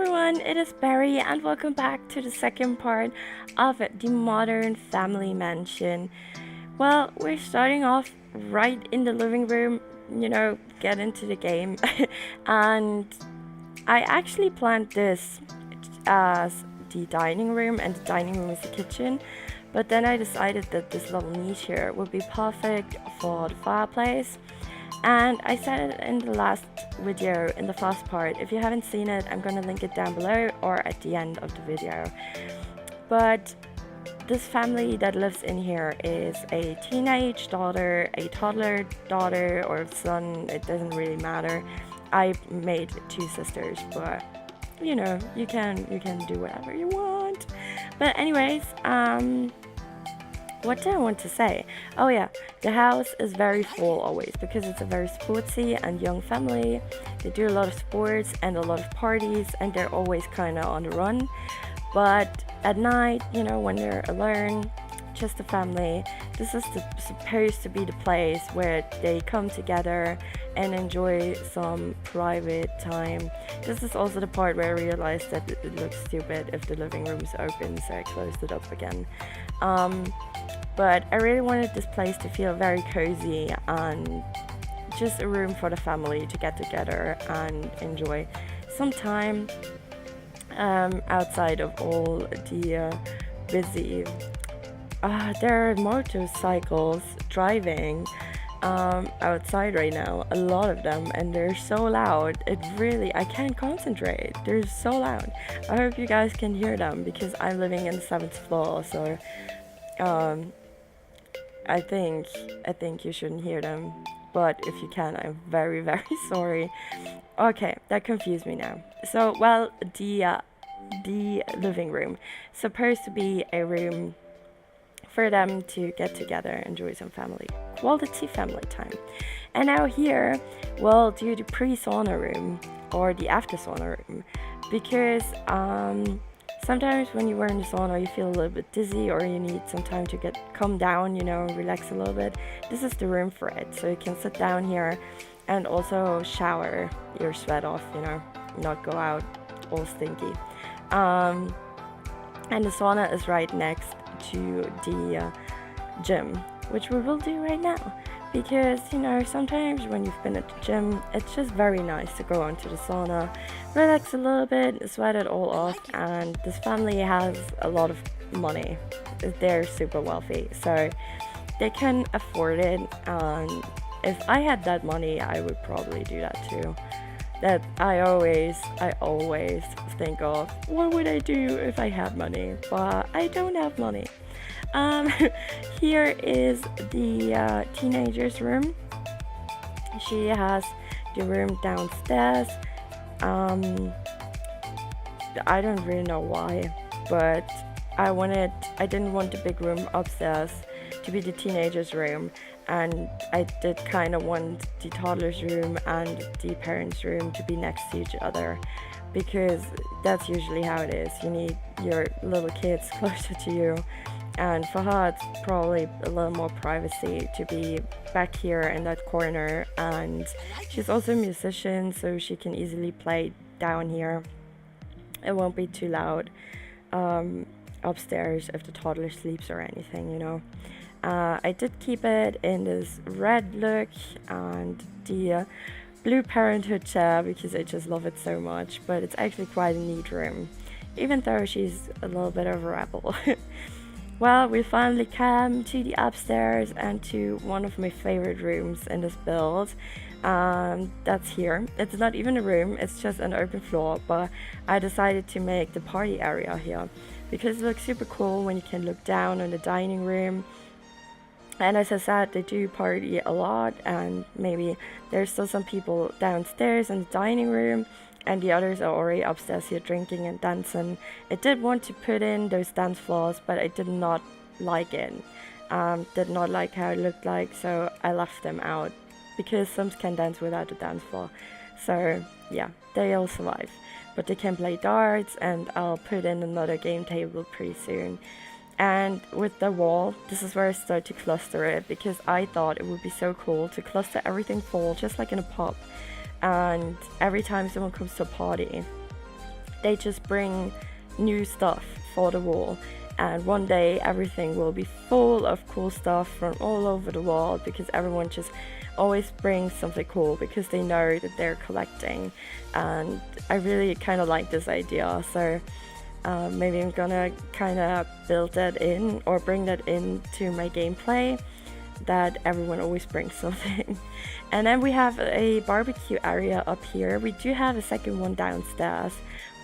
everyone, it is Barry, and welcome back to the second part of the Modern Family Mansion. Well, we're starting off right in the living room, get into the game. And I actually planned this as the dining room, and the dining room is the kitchen. But then I decided that this little niche here would be perfect for the fireplace. And I said it in the last video, in the first part. If you haven't seen it, I'm gonna link it down below or at the end of the video. But this family that lives in here is a teenage daughter, a toddler daughter or son, it doesn't really matter. I made two sisters, but you can do whatever you want. But anyways, what do I want to say? Oh yeah, the house is very full always because it's a very sportsy and young family. They do a lot of sports and a lot of parties, and they're always kind of on the run. But at night, when they're alone, just a family, this is supposed to be the place where they come together and enjoy some private time. This is also the part where I realized that it looks stupid if the living room is open, so I closed it up again. But I really wanted this place to feel very cozy and just a room for the family to get together and enjoy some time outside of all the busy. There are motorcycles driving outside right now, a lot of them, and they're so loud. I can't concentrate. They're so loud. I hope you guys can hear them because I'm living in the 7th floor, so I think you shouldn't hear them, but if you can, I'm very, very sorry. Okay, that confused me now. So, well, the living room supposed to be a room for them to get together, enjoy some quality family time. And now here, we'll do the pre-sauna room or the after sauna room because sometimes when you are in the sauna, you feel a little bit dizzy or you need some time to calm down, relax a little bit. This is the room for it. So you can sit down here and also shower your sweat off, not go out all stinky. And the sauna is right next to the gym, which we will do right now. Because, sometimes when you've been at the gym, it's just very nice to go into the sauna, relax a little bit, sweat it all off, and this family has a lot of money. They're super wealthy, so they can afford it, and if I had that money, I would probably do that too. That I always think of, what would I do if I had money? But I don't have money. Here is the teenager's room. She has the room downstairs. I don't really know why, but I didn't want the big room upstairs to be the teenager's room, and I did kind of want the toddler's room and the parents' room to be next to each other, because that's usually how it is. You need your little kids closer to you. And for her, it's probably a little more privacy to be back here in that corner. And she's also a musician, so she can easily play down here. It won't be too loud upstairs if the toddler sleeps or anything, I did keep it in this red look and the blue parenthood chair because I just love it so much. But it's actually quite a neat room, even though she's a little bit of a rebel. Well, we finally came to the upstairs and to one of my favorite rooms in this build. That's here. It's not even a room, it's just an open floor, but I decided to make the party area here because it looks super cool when you can look down on the dining room. And as I said, they do party a lot, and maybe there's still some people downstairs in the dining room, and the others are already upstairs here drinking and dancing. I did want to put in those dance floors, but I did not like it. Did not like how it looked like, so I left them out because some can dance without a dance floor. So yeah, they all survive. But they can play darts, and I'll put in another game table pretty soon. And with the wall, this is where I started to cluster it because I thought it would be so cool to cluster everything full, just like in a pub. And every time someone comes to a party, they just bring new stuff for the wall, and one day everything will be full of cool stuff from all over the world, because everyone just always brings something cool because they know that they're collecting. And I really kind of like this idea, so maybe I'm gonna kind of build that in, or bring that into my gameplay, that everyone always brings something. And then we have a barbecue area up here. We do have a second one downstairs,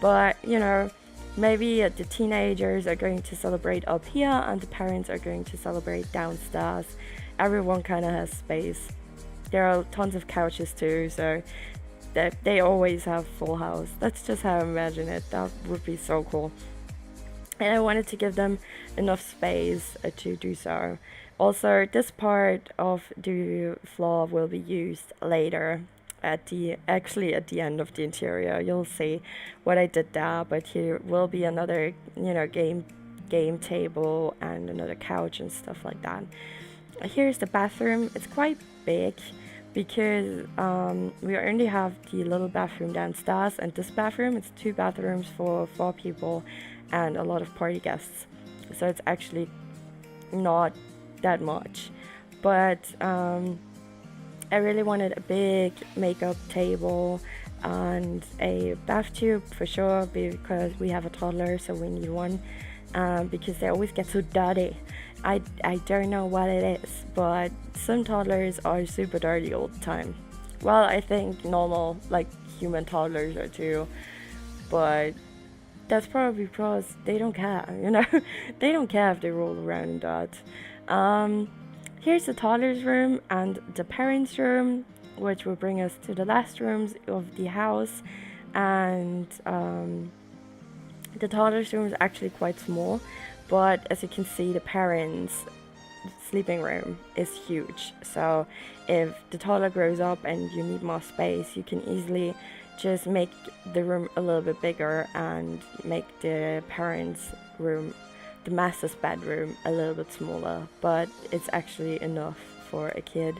but you know, maybe the teenagers are going to celebrate up here and the parents are going to celebrate downstairs. Everyone kind of has space. There are tons of couches too, so they always have full house. That's just how I imagine it. That would be so cool. And I wanted to give them enough space to do so. Also, this part of the floor will be used later at the end of the interior. You'll see what I did there, but here will be another, you know, game table and another couch and stuff like that. Here's the bathroom. It's quite big because we only have the little bathroom downstairs, and this bathroom, it's 2 bathrooms for 4 people and a lot of party guests. So it's actually not that much, but I really wanted a big makeup table and a bath tube for sure, because we have a toddler, so we need one, because they always get so dirty. I don't know what it is, but some toddlers are super dirty all the time. Well, I think normal, like human toddlers are too, but that's probably because they don't care, you know? They don't care if they roll around in dirt. Here's the toddler's room and the parents' room, which will bring us to the last rooms of the house. And the toddler's room is actually quite small, but as you can see, the parents' sleeping room is huge. So if the toddler grows up and you need more space, you can easily just make the room a little bit bigger and make the parents' room, the master's bedroom, a little bit smaller, but it's actually enough for a kid.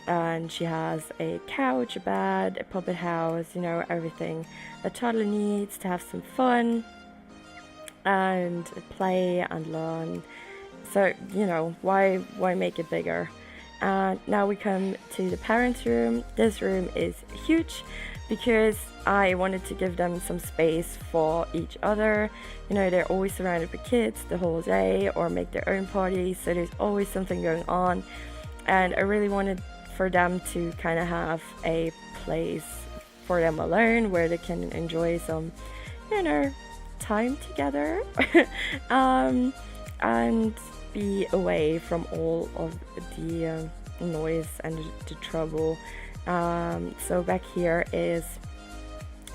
And she has a couch, a bed, a puppet house, you know, everything a toddler needs to have some fun and play and learn. So, you know, why make it bigger? And now we come to the parents' room. This room is huge because I wanted to give them some space for each other. You know, they're always surrounded by kids the whole day or make their own parties, so there's always something going on. And I really wanted for them to kind of have a place for them alone where they can enjoy some, you know, time together and be away from all of the noise and the trouble. So back here is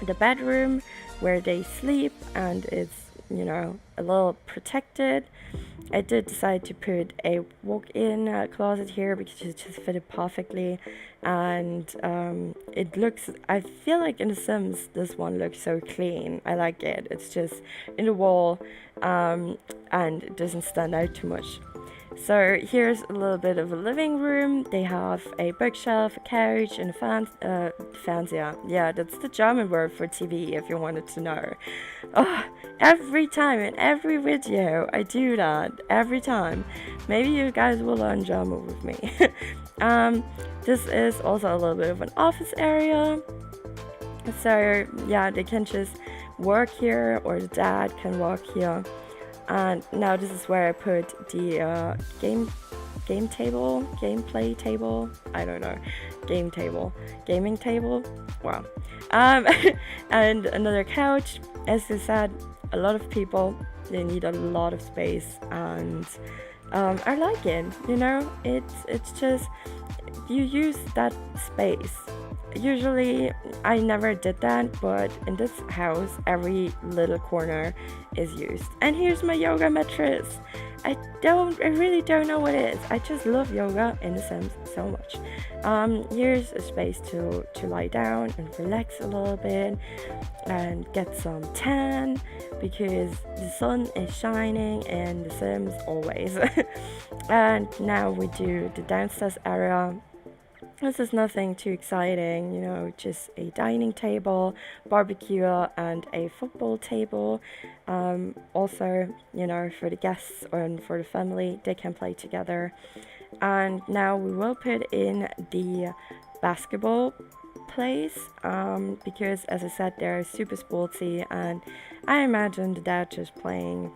the bedroom where they sleep, and it's, you know, a little protected. I did decide to put a walk-in closet here because it just fitted perfectly, and it looks, I feel like in The Sims this one looks so clean. I like it. It's just in the wall and it doesn't stand out too much. So here's a little bit of a living room. They have a bookshelf, a couch, and a fancier. Yeah, that's the German word for TV, if you wanted to know. Oh, every time in every video I do that, every time. Maybe you guys will learn German with me. This is also a little bit of an office area. So yeah, they can just work here, or the dad can work here. And now this is where I put the gameplay table, I don't know, gaming table, wow. And another couch. As I said, a lot of people, they need a lot of space, and I like it, you know, it's just, you use that space. Usually I never did that, but in this house every little corner is used. And here's my yoga mattress. I really don't know what it is. I just love yoga in The Sims so much. Here's a space to lie down and relax a little bit and get some tan, because the sun is shining in The Sims always. And now we do the downstairs area. This is nothing too exciting, you know, just a dining table, barbecue, and a football table. Also, you know, for the guests and for the family, they can play together. And now we will put in the basketball place, because as I said, they're super sporty, and I imagine the dad just playing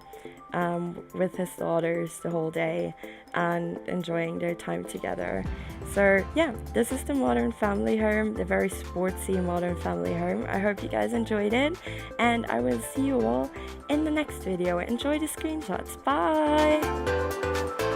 with his daughters the whole day and enjoying their time together. So yeah, this is the modern family home, the very sportsy modern family home. I hope you guys enjoyed it, and I will see you all in the next video. Enjoy the screenshots. Bye!